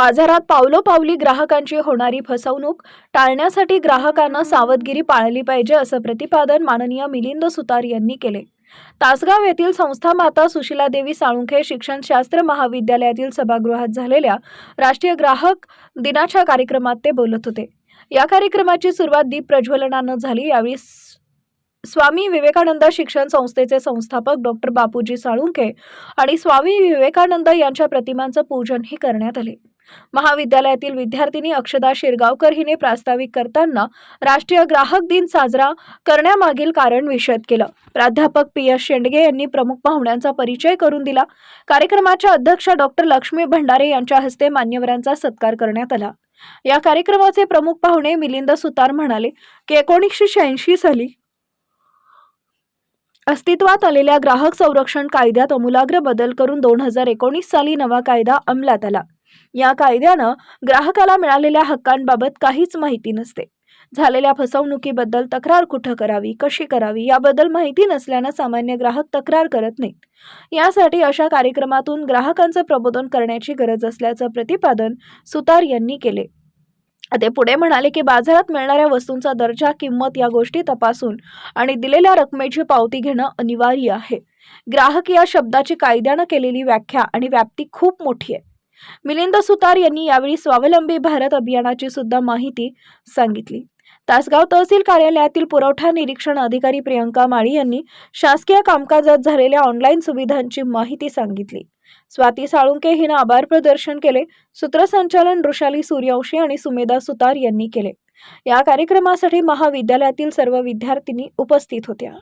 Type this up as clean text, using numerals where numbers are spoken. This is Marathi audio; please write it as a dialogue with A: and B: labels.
A: बाजारात पावलोपावली ग्राहकांची होणारी फसवणूक टाळण्यासाठी ग्राहकांना सावधगिरी पाळली पाहिजे असं प्रतिपादन माननीय मिलिंद सुतार यांनी केले। तासगाव येथील संस्था माता सुशीलादेवी साळुंखे शिक्षणशास्त्र महाविद्यालयातील सभागृहात झालेल्या राष्ट्रीय ग्राहक दिनाच्या कार्यक्रमात ते बोलत होते। या कार्यक्रमाची सुरुवात दीप प्रज्वलनानं झाली। यावेळी स्वामी विवेकानंद शिक्षण संस्थेचे संस्थापक डॉक्टर बापूजी साळुंखे आणि स्वामी विवेकानंद यांच्या प्रतिमांचं पूजनही करण्यात आले। महाविद्यालयातील विद्यार्थिनी अक्षदा शिरगावकर हिने प्रास्ताविक करताना राष्ट्रीय ग्राहक दिन साजरा करण्यामागील कारण विशद केलं। प्राध्यापक पी.एस. शेंडगे यांनी प्रमुख पाहुण्यांचा परिचय करून दिला। कार्यक्रमाच्या अध्यक्षा डॉक्टर लक्ष्मी भंडारे यांच्या हस्ते मान्यवरांचा सत्कार करण्यात आला। या कार्यक्रमाचे प्रमुख पाहुणे मिलिंद सुतार म्हणाले की 1986 साली अस्तित्वात आलेल्या ग्राहक संरक्षण कायद्यात आमूलाग्र बदल करून 2019 साली नवा कायदा अंमलात आला। या कायद्यानं ग्राहकाला मिळालेल्या हक्कांबाबत काहीच माहिती नसते। झालेल्या फसवणुकीबद्दल तक्रार कुठे करावी, कशी करावी याबद्दल माहिती नसल्यानं सामान्य ग्राहक तक्रार करत नाहीत। यासाठी अशा कार्यक्रमातून ग्राहकांचे प्रबोधन करण्याची गरज असल्याचं प्रतिपादन सुतार यांनी केले। ते पुढे म्हणाले की बाजारात मिळणाऱ्या वस्तूंचा दर्जा, किंमत या गोष्टी तपासून आणि दिलेल्या रकमेची पावती घेणं अनिवार्य आहे। ग्राहक या शब्दाची कायद्यानं केलेली व्याख्या आणि व्याप्ती खूप मोठी आहे। मिलिंद सुतार यांनी यावेळी स्वावलंबी भारत अभियानाची सुद्धा माहिती सांगितली। तासगाव तहसील कार्यालयातील पुरवठा निरीक्षण अधिकारी प्रियंका माळी यांनी शासकीय कामकाजात झालेल्या ऑनलाईन सुविधांची माहिती सांगितली। स्वाती साळुंखे हिने आभार प्रदर्शन केले। सूत्रसंचालन ऋषाली सूर्यवंशी आणि सुमेधा सुतार यांनी केले। या कार्यक्रमासाठी महाविद्यालयातील सर्व विद्यार्थिनी उपस्थित होत्या।